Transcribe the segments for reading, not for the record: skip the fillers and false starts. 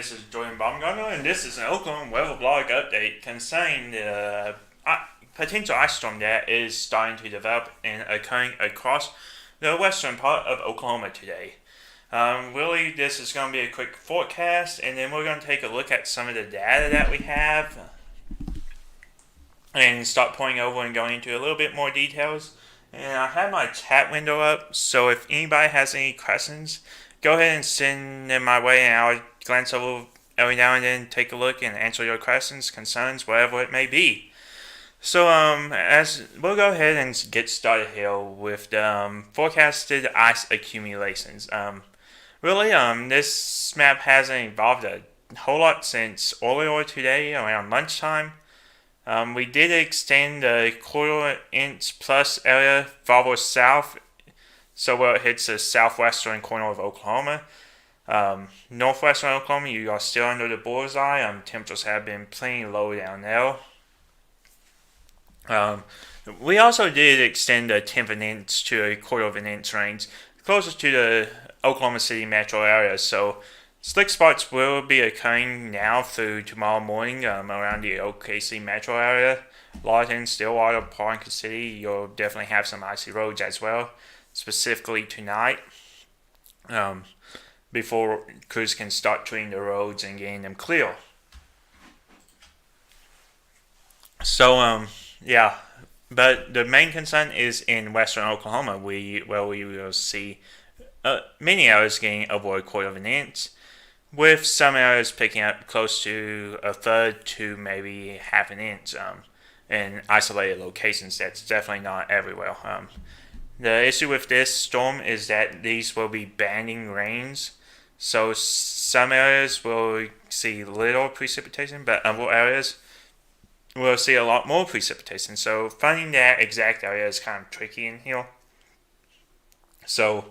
this is Jordan Baumgartner, and this is an Oklahoma weather blog update concerning the potential ice storm that is starting to develop and occurring across the western part of Oklahoma today. Really, this is going to be a quick forecast, and then we're going to take a look at some of the data that we have and start pointing over and going into a little bit more details. And I have my chat window up, so if anybody has any questions, go ahead and send them my way, and I'll glance over every now and then, take a look, and answer your questions, concerns, whatever it may be. So, as we'll go ahead and get started here with the forecasted ice accumulations. This map hasn't evolved a whole lot since earlier today around lunchtime. We did extend the quarter inch plus area farther south, so where it hits the southwestern corner of Oklahoma. Northwestern Oklahoma, you are still under the bullseye. Temperatures have been plenty low down there. We also did extend a tenth of an inch to a quarter of an inch range closer to the Oklahoma City metro area, so slick spots will be occurring now through tomorrow morning around the OKC metro area. Lawton, Stillwater, Parker City, you'll definitely have some icy roads as well, specifically tonight, before crews can start treating the roads and getting them clear. So, but the main concern is in western Oklahoma, where we will see many areas getting over a quarter of an inch, with some areas picking up close to a third to maybe half an inch in isolated locations. That's definitely not everywhere. The issue with this storm is that these will be banding rains, so some areas will see little precipitation, but other areas we'll see a lot more precipitation. So finding that exact area is kind of tricky in here. So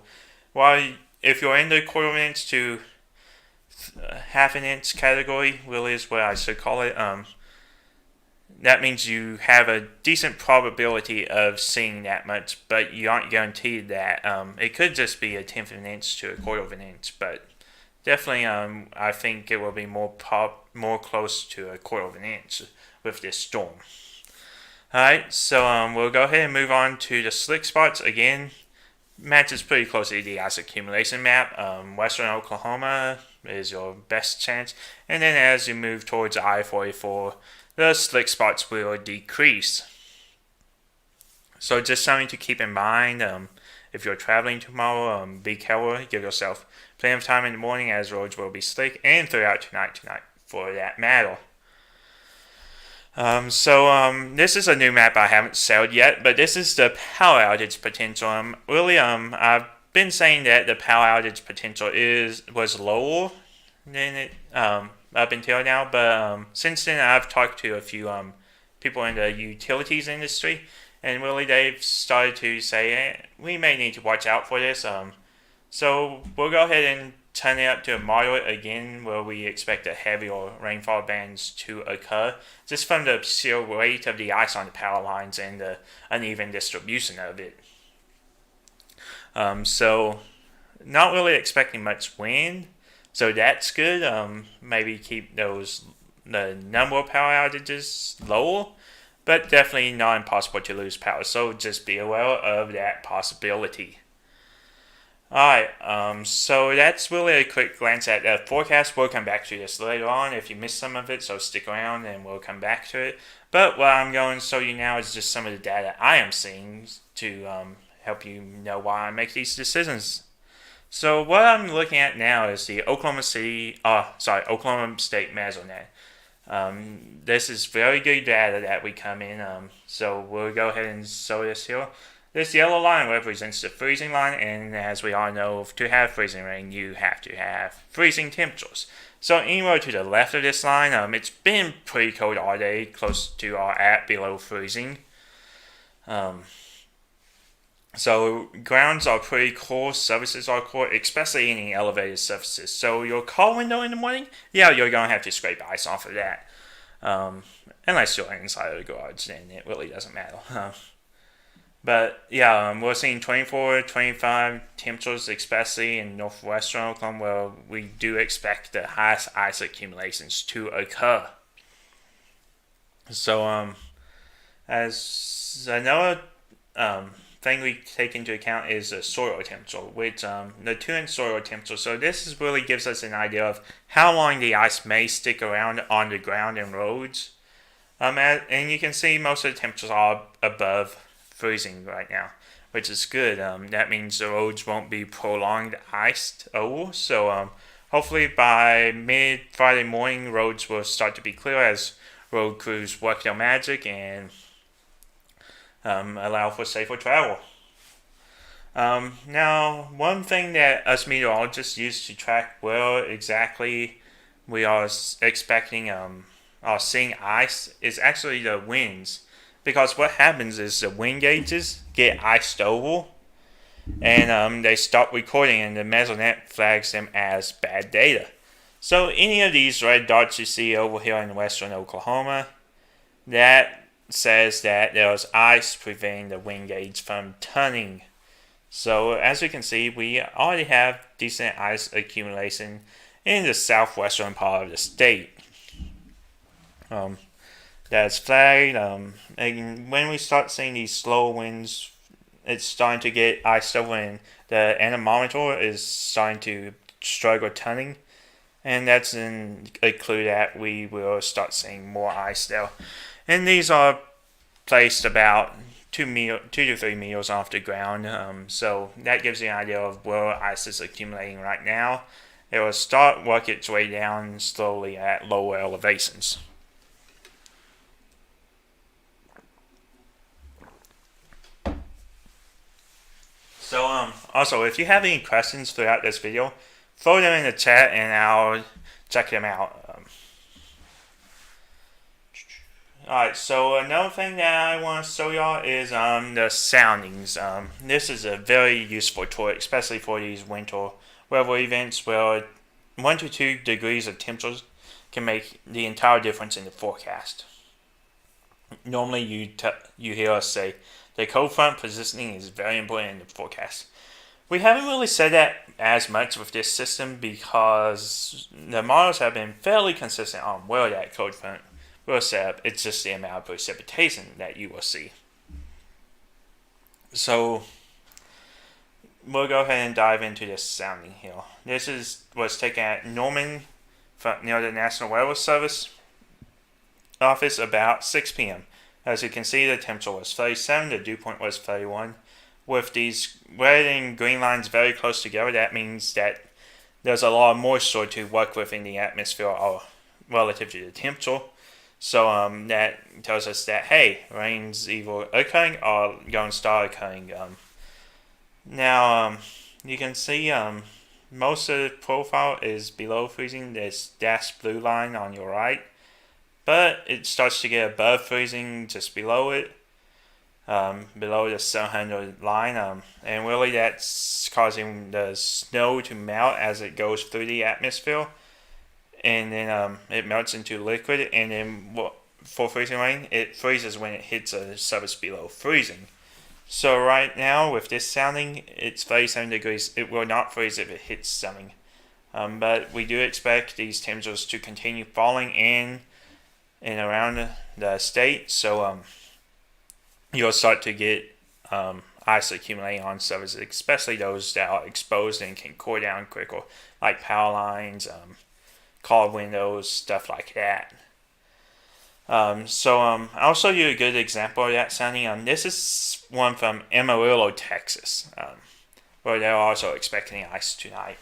if you're in the quarter of an inch to half an inch category, really is what I should call it, that means you have a decent probability of seeing that much, but you aren't guaranteed that. It could just be a tenth of an inch to a quarter of an inch, but definitely I think it will be more close to a quarter of an inch with this storm. Alright, so we'll go ahead and move on to the slick spots. Again, matches pretty closely to the ice accumulation map. Western Oklahoma is your best chance, and then as you move towards I-44, the slick spots will decrease. So just something to keep in mind. If you're traveling tomorrow, be careful. Give yourself plenty of time in the morning, as roads will be slick, and throughout tonight for that matter. This is a new map I haven't sailed yet, but this is the power outage potential. I've been saying that the power outage potential was lower than it up until now, but since then I've talked to a few people in the utilities industry, and really they've started to say we may need to watch out for this. So we'll go ahead and turn it up to a moderate again, where we expect a heavier rainfall bands to occur, just from the sheer weight of the ice on the power lines and the uneven distribution of it. So not really expecting much wind, so that's good. Maybe keep the number of power outages lower, but definitely not impossible to lose power, so just be aware of that possibility. Alright, so that's really a quick glance at the forecast. We'll come back to this later on if you missed some of it, so stick around and we'll come back to it. But what I'm going to show you now is just some of the data I am seeing to help you know why I make these decisions. So what I'm looking at now is the Oklahoma State Mesonet. This is very good data that we come in, so we'll go ahead and show this here. This yellow line represents the freezing line, and as we all know, to have freezing rain, you have to have freezing temperatures. So anywhere to the left of this line, it's been pretty cold all day, close to or at below freezing. So grounds are pretty cool, surfaces are cool, especially any elevated surfaces. So your car window in the morning, you're going to have to scrape ice off of that. Unless you're inside of the garage, then it really doesn't matter. But yeah, we're seeing 24, 25 temperatures, especially in northwestern Oklahoma, where we do expect the highest ice accumulations to occur. So, as another thing we take into account is the soil temperature, which the 2-inch soil temperature. So this really gives us an idea of how long the ice may stick around on the ground and roads. And you can see most of the temperatures are above freezing right now, which is good. That means the roads won't be prolonged iced over. So hopefully by mid Friday morning, roads will start to be clear as road crews work their magic and allow for safer travel. Now, one thing that us meteorologists use to track where exactly we are expecting or seeing ice is actually the winds. Because what happens is the wind gauges get iced over and they stop recording, and the Mesonet flags them as bad data. So, any of these red dots you see over here in western Oklahoma, that says that there's ice preventing the wind gauge from turning. So as we can see, we already have decent ice accumulation in the southwestern part of the state. That's flagged. And when we start seeing these slow winds, it's starting to get iced over, and the anemometer is starting to struggle turning. And that's a clue that we will start seeing more ice there. And these are placed about 2 to 3 meters off the ground. So that gives you an idea of where ice is accumulating right now. It will start work its way down slowly at lower elevations. So also, if you have any questions throughout this video, throw them in the chat and I'll check them out. Alright, so another thing that I want to show y'all is the soundings. This is a very useful tool, especially for these winter weather events where 1 to 2 degrees of temperature can make the entire difference in the forecast. Normally you hear us say the cold front positioning is very important in the forecast. We haven't really said that as much with this system because the models have been fairly consistent on where that cold front will set up. It's just the amount of precipitation that you will see. So we'll go ahead and dive into this sounding here. This was taken at Norman near the National Weather Service office about 6 p.m. As you can see, the temperature was 37, the dew point was 31. With these red and green lines very close together, that means that there's a lot of moisture to work with in the atmosphere or relative to the temperature. So that tells us that, hey, rain's either occurring or going to start occurring. Now, you can see most of the profile is below freezing, this dashed blue line on your right. But it starts to get above freezing just below it, below the 700 line. And really that's causing the snow to melt as it goes through the atmosphere. And then it melts into liquid, and then for freezing rain, it freezes when it hits a surface below freezing. So right now, with this sounding, it's 37 degrees. It will not freeze if it hits something. But we do expect these temperatures to continue falling in and around the state. So you'll start to get ice accumulating on surfaces, especially those that are exposed and can core down quicker, like power lines, car windows, stuff like that. I'll show you a good example of that sounding. This is one from Amarillo, Texas, where they're also expecting ice tonight.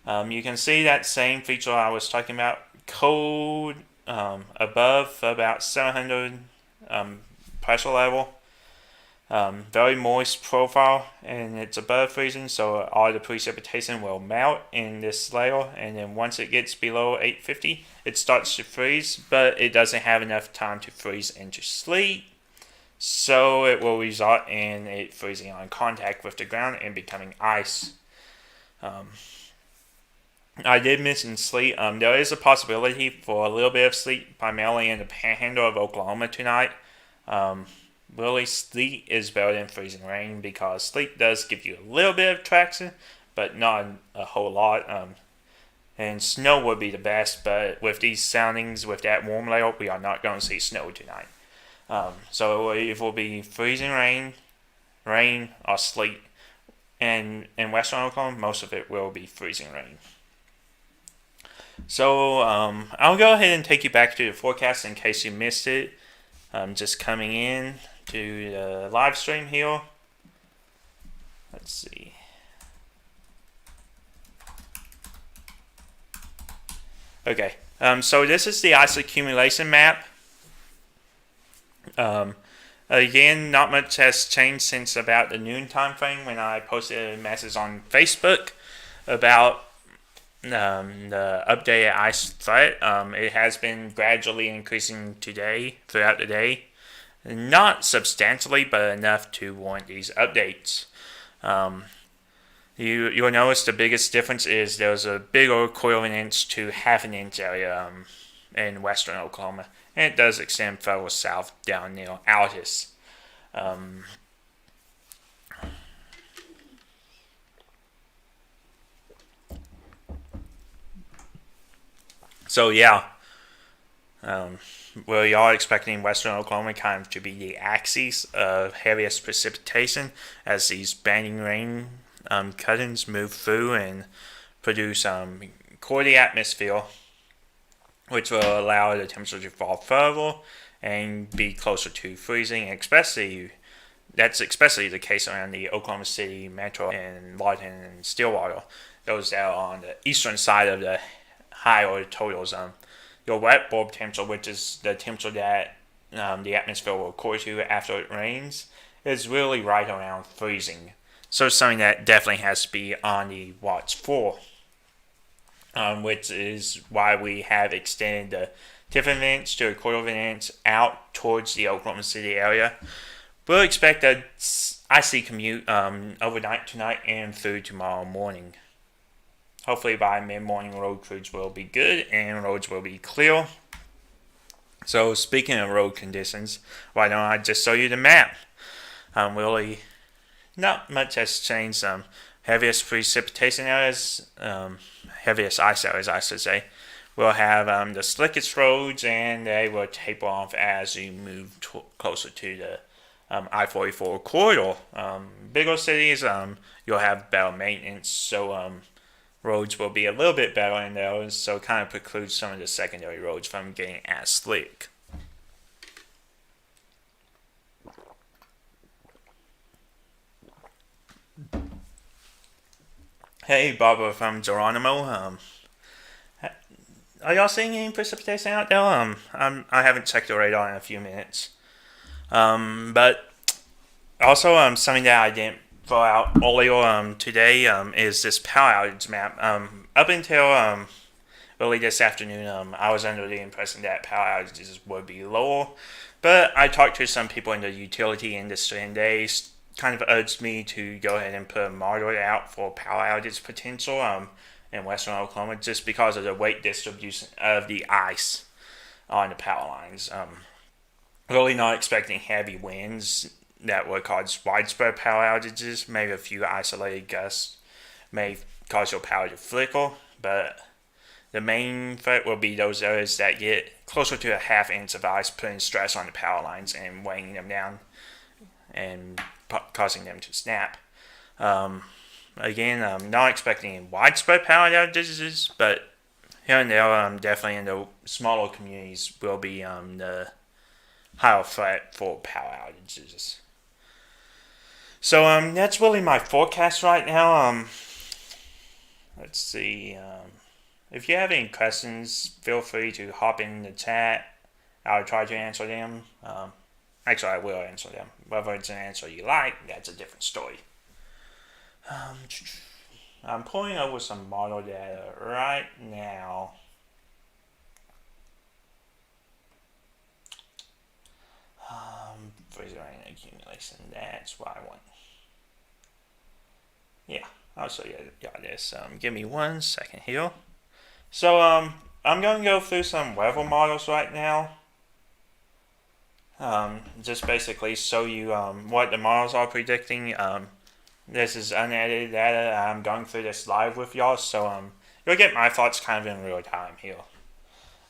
You can see that same feature I was talking about, cold above about 700 pressure level. Very moist profile, and it's above freezing, so all the precipitation will melt in this layer, and then once it gets below 850 it starts to freeze, but it doesn't have enough time to freeze into sleet, so it will result in it freezing on contact with the ground and becoming ice. I did mention sleet. There is a possibility for a little bit of sleet, primarily in the panhandle of Oklahoma tonight. really sleet is better than freezing rain because sleet does give you a little bit of traction, but not a whole lot. And snow would be the best, but with these soundings, with that warm layer, we are not going to see snow tonight. So it will be freezing rain or sleet. And in western Oklahoma, most of it will be freezing rain. So I'll go ahead and take you back to the forecast in case you missed it. Just coming in to the live stream here. Let's see. Okay, so this is the ice accumulation map. Again, not much has changed since about the noon time frame when I posted a message on Facebook about the updated ice threat. It has been gradually increasing throughout the day. Not substantially, but enough to warrant these updates. You'll notice the biggest difference is there's a bigger 1/4 inch to 1/2 inch area in western Oklahoma. And it does extend further south down near Altus. So yeah, we are expecting western Oklahoma kind of to be the axis of heaviest precipitation as these banding rain cuttings move through and produce core the atmosphere, which will allow the temperature to fall further and be closer to freezing. That's especially the case around the Oklahoma City metro and Lawton and Stillwater. Those that are on the eastern side of the high or totals. Your wet bulb temperature, which is the temperature that the atmosphere will cool to after it rains, is really right around freezing. So it's something that definitely has to be on the watch for. Which is why we have extended the Tiffin events to 1/4 inch out towards the Oklahoma City area. We'll expect a icy commute overnight tonight and through tomorrow morning. Hopefully by mid-morning road crews will be good and roads will be clear. So speaking of road conditions, why don't I just show you the map? Really not much has changed. Heaviest precipitation areas, heaviest ice areas, I should say, will have the slickest roads, and they will taper off as you move closer to the I-44 corridor. Bigger cities, you'll have better maintenance, so roads will be a little bit better in those, so it kind of precludes some of the secondary roads from getting as slick. Hey, Barbara from Geronimo. Are y'all seeing any precipitation out there? I haven't checked the radar in a few minutes. But also, something that I didn't throw out earlier today is this power outage map. Up until early this afternoon, I was under the impression that power outages would be lower. But I talked to some people in the utility industry, and they kind of urged me to go ahead and put a model out for power outage potential in western Oklahoma just because of the weight distribution of the ice on the power lines. Really not expecting heavy winds that would cause widespread power outages. Maybe a few isolated gusts may cause your power to flicker, but the main threat will be those areas that get closer to a 1/2 inch of ice, putting stress on the power lines and weighing them down and causing them to snap. Again, I'm not expecting widespread power outages, but here and there, definitely in the smaller communities will be the higher threat for power outages. So that's really my forecast right now. Let's see. If you have any questions, feel free to hop in the chat. I'll try to answer them. Actually, I will answer them. Whether it's an answer you like, that's a different story. I'm pulling over some model data right now. Freezer rain accumulation. That's what I want. Yeah, I'll show you this. Give me 1 second here. So I'm going to go through some weather models right now Just basically show you what the models are predicting. This is unedited data. I'm going through this live with y'all, so you'll get my thoughts kind of in real time here.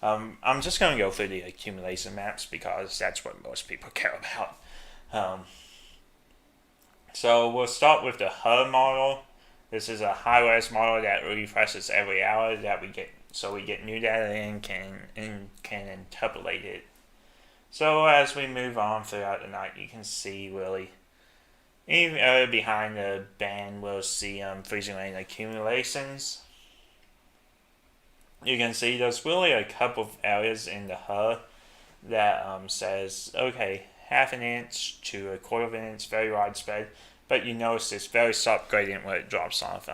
I'm just going to go through the accumulation maps because that's what most people care about. So we'll start with the HUD model. This is a high-res model that refreshes every hour that we get, so we get new data in can interpolate it. So as we move on throughout the night, you can see really, even behind the band, we'll see freezing rain accumulations. You can see there's really a couple of areas in the HUD that says, okay, half an inch to a quarter of an inch, very widespread, but you notice this very sharp gradient where it drops off.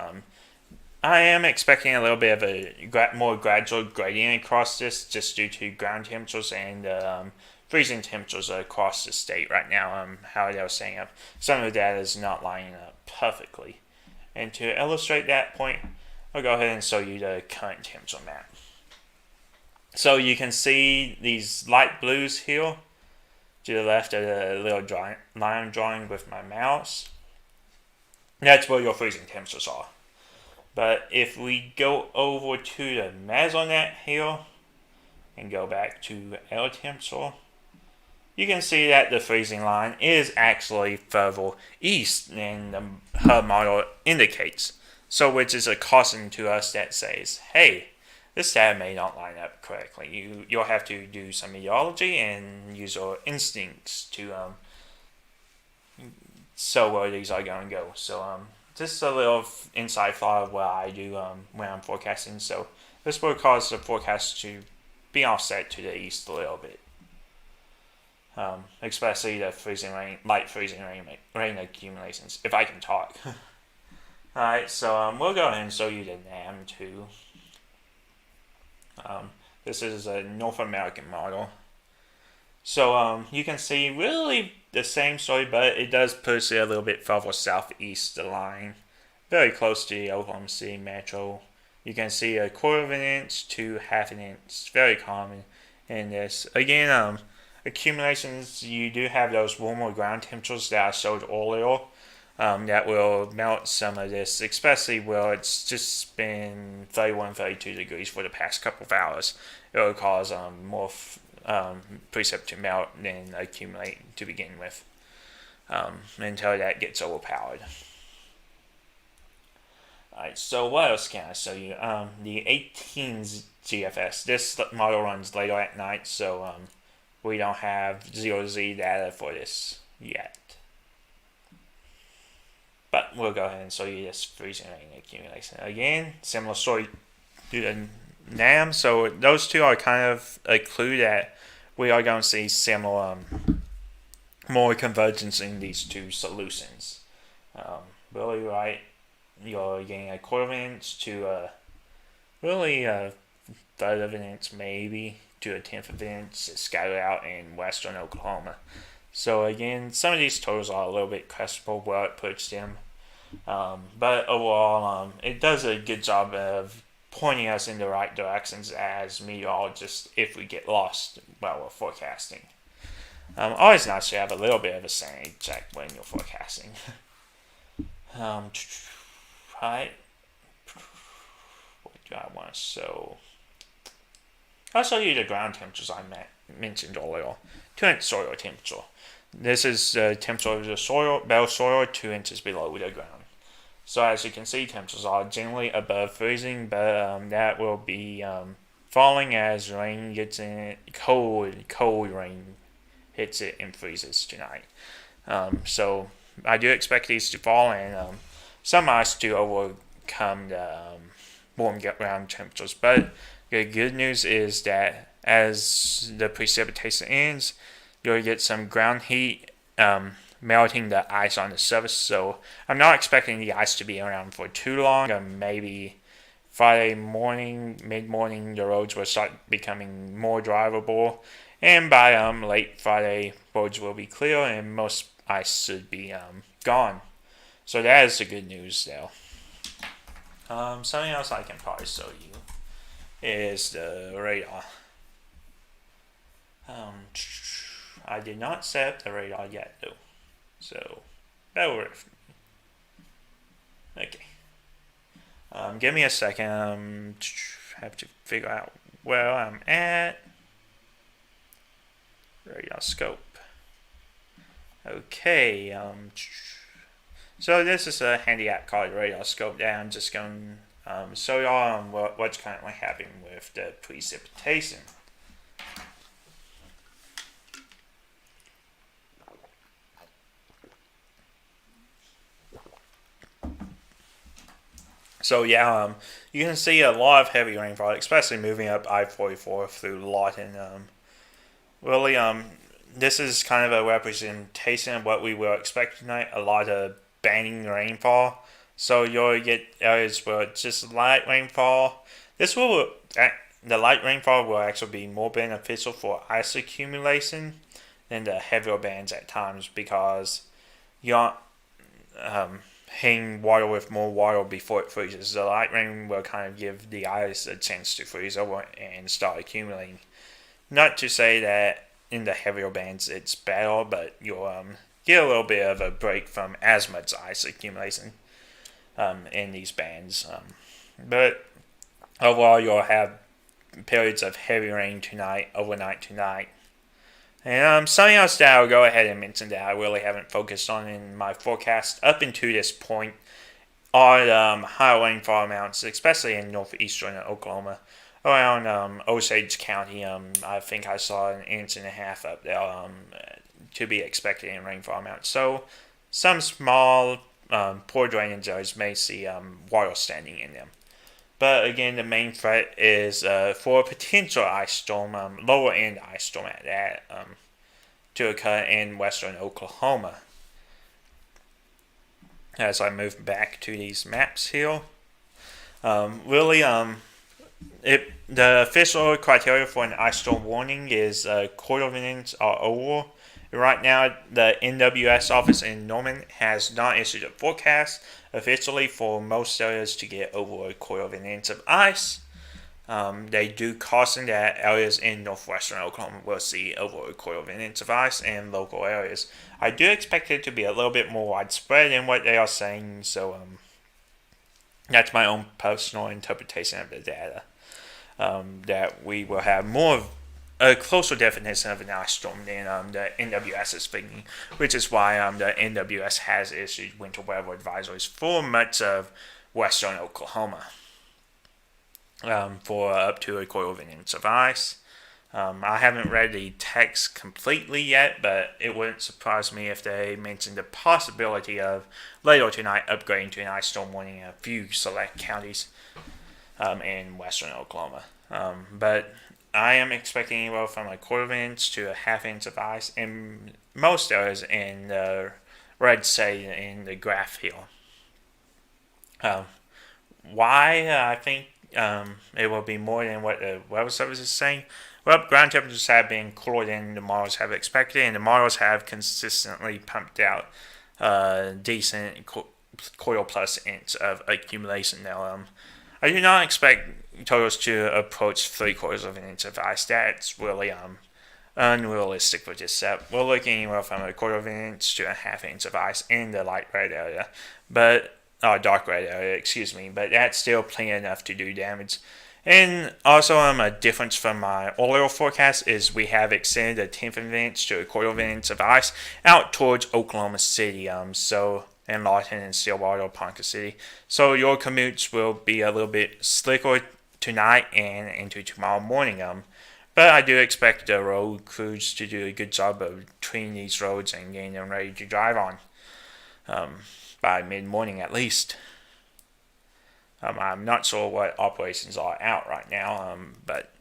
I am expecting a little bit of a more gradual gradient across this just due to ground temperatures and freezing temperatures across the state right now. How they were saying some of the data is not lining up perfectly. And to illustrate that point, I'll go ahead and show you the current temperature map. So you can see these light blues here to the left of the little line I'm drawing with my mouse. That's where your freezing temperatures are. But if we go over to the mesonet here and go back to air temperature, you can see that the freezing line is actually further east than the HUD model indicates. So which is a caution to us that says, hey, this data may not line up correctly. You'll have to do some meteorology and use your instincts to show where these are going to go. So just a little inside thought of what I do when I'm forecasting. So this will cause the forecast to be offset to the east a little bit. Especially the light freezing rain accumulations, if I can talk. Alright, so we'll go ahead and show you the NAM too. This is a North American model. So you can see really the same story, but it does push it a little bit further southeast the line, very close to the Oklahoma City metro. You can see a quarter of an inch to half an inch, very common in this. Again, accumulations, you do have those warmer ground temperatures that I showed earlier. That will melt some of this, especially where it's just been 31, 32 degrees for the past couple of hours. It will cause more precip to melt than accumulate to begin with until that gets overpowered. Alright, so what else can I show you? The 18 GFS. This model runs later at night, so we don't have 0Z data for this yet. But we'll go ahead and show you this freezing rain accumulation. Again, similar story to the NAM. So those two are kind of a clue that we are going to see similar, more convergence in these two solutions. Really right, you're getting a quarter of an inch to really a third of an inch maybe to a tenth of an inch scattered out in western Oklahoma. So again, some of these totals are a little bit questionable where it puts them. But overall, it does a good job of pointing us in the right directions as meteorologists if we get lost while we're forecasting. Always nice to have a little bit of a sanity check when you're forecasting. Right. What do I want to show? I'll show you the ground temperatures I mentioned earlier. 2-inch soil temperature. This is the temperature of the soil, bare soil, 2 inches below the ground. So as you can see, temperatures are generally above freezing, but that will be falling as rain gets in it. Cold rain hits it and freezes tonight. So I do expect these to fall and some ice to overcome the warm ground temperatures. But the good news is that as the precipitation ends, you'll get some ground heat melting the ice on the surface. So I'm not expecting the ice to be around for too long. Maybe Friday morning, mid-morning, the roads will start becoming more drivable. And by late Friday, roads will be clear and most ice should be gone. So that is the good news though. Something else I can probably show you is the radar. I did not set up the radar yet though, so bear with me. Okay. Give me a second. Have to figure out where I'm at. Radar scope. Okay. So this is a handy app called Radar Scope that I'm just going to show y'all what's currently happening with the precipitation. So yeah, you can see a lot of heavy rainfall, especially moving up I-44 through Lawton. Really, this is kind of a representation of what we will expect tonight. A lot of banning rainfall. So you'll get areas where it's just light rainfall. The light rainfall will actually be more beneficial for ice accumulation than the heavier bands at times because you're hitting water with more water before it freezes. The light rain will kind of give the ice a chance to freeze over and start accumulating. Not to say that in the heavier bands it's better, but you'll get a little bit of a break from as much ice accumulation in these bands. But overall, you'll have periods of heavy rain overnight tonight. And something else that I'll go ahead and mention that I really haven't focused on in my forecast up until this point are high rainfall amounts, especially in northeastern Oklahoma. Around Osage County, I think I saw an inch and a half up there to be expected in rainfall amounts. So some small poor drainage areas may see water standing in them. But again, the main threat is for a potential ice storm, lower end ice storm at that, to occur in western Oklahoma. As I move back to these maps here, the official criteria for an ice storm warning is quarter of an inch or over. Right now, the NWS office in Norman has not issued a forecast officially for most areas to get over a quarter of an inch of ice. They do caution that areas in northwestern Oklahoma will see over a quarter of an inch of ice in local areas. I do expect it to be a little bit more widespread in what they are saying, so that's my own personal interpretation of the data. That we will have a closer definition of an ice storm than the NWS is thinking, which is why the NWS has issued winter weather advisories for much of western Oklahoma for up to a quarter of an inch of ice. I haven't read the text completely yet, but it wouldn't surprise me if they mentioned the possibility of later tonight upgrading to an ice storm warning in a few select counties in western Oklahoma. But I am expecting anywhere from a quarter of an inch to a half inch of ice in most areas in the red shade in the graph here. Why I think it will be more than what the weather service is saying? Well, ground temperatures have been cooler than the models have expected, and the models have consistently pumped out decent quarter plus inch of accumulation. Now, I do not expect totals to approach 3/4 of an inch of ice. That's really unrealistic for this set. We're looking anywhere from a quarter of an inch to a half inch of ice in the light red area, dark red area, excuse me. But that's still plenty enough to do damage. And also, a difference from my earlier forecast is we have extended a tenth of an inch to a quarter of an inch of ice out towards Oklahoma City. And Lawton and Stillwater, Ponca City. So your commutes will be a little bit slicker tonight and into tomorrow morning. But I do expect the road crews to do a good job of treating these roads and getting them ready to drive on by mid-morning at least. I'm not sure what operations are out right now, but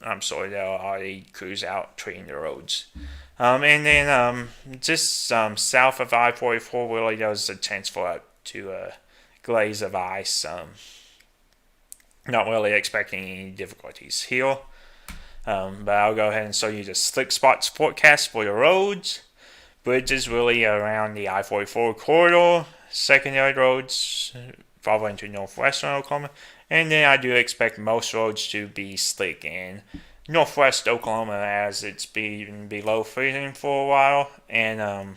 I'm sure there are already crews out treating the roads. And then just south of I-44, really there's a chance for up to a glaze of ice. Not really expecting any difficulties here. But I'll go ahead and show you the slick spots forecast for the roads. Bridges really around the I-44 corridor. Secondary roads following to northwestern Oklahoma. And then I do expect most roads to be slick in northwest Oklahoma, as it's been below freezing for a while, and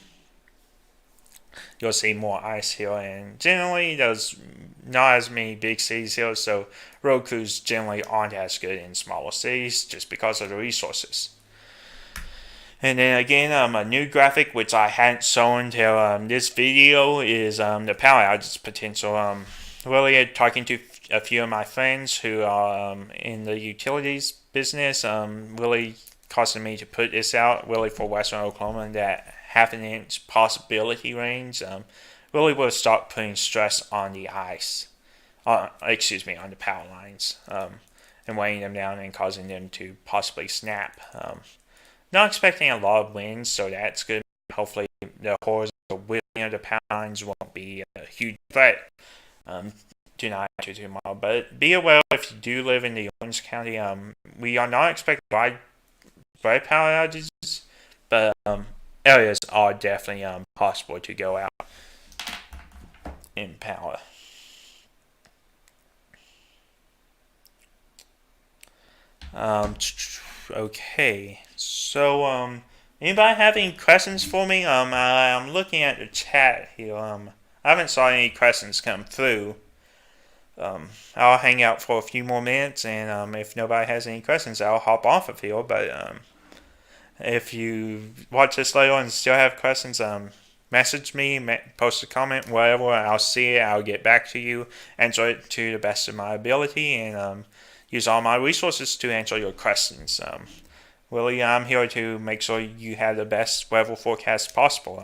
you'll see more ice here. And generally, there's not as many big cities here, so road crews generally aren't as good in smaller cities just because of the resources. And then again, a new graphic which I hadn't shown until this video is the power outage potential. Really talking to a few of my friends who are in the utilities business, really causing me to put this out really for Western Oklahoma, that half an inch possibility range really will start putting stress on the ice, on the power lines, and weighing them down and causing them to possibly snap. Not expecting a lot of winds, so that's good. Hopefully, the horizontal wheeling of the power lines won't be a huge threat tonight or tomorrow. But be aware if you do live in the Orange County, we are not expecting wide power outages, but areas are definitely possible to go out in power. Okay, so anybody have any questions for me? I'm looking at the chat here. I haven't saw any questions come through. I'll hang out for a few more minutes, and if nobody has any questions, I'll hop off of here. But if you watch this later and still have questions, message me, post a comment, whatever. I'll see it. I'll get back to you, answer it to the best of my ability, and use all my resources to answer your questions. Really, I'm here to make sure you have the best weather forecast possible.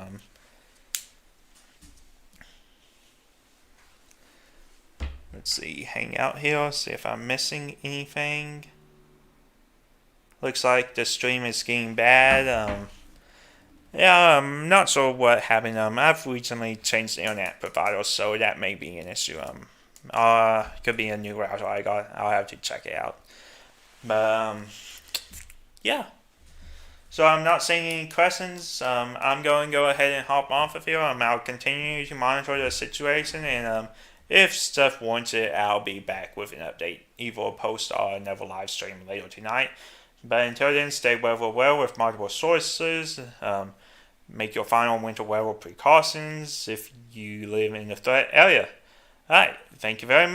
Let's see, hang out here, see if I'm missing anything. Looks like the stream is getting bad. Yeah, I'm not sure what happened. I've recently changed the internet provider, so that may be an issue. Could be a new router I got. I'll have to check it out. But yeah. So I'm not seeing any questions. I'm going to go ahead and hop off of here. I'll continue to monitor the situation, and if stuff warrants it, I'll be back with an update, either a post or another live stream later tonight. But until then, stay weather well with multiple sources. Make your final winter weather precautions if you live in the threat area. Alright, thank you very much.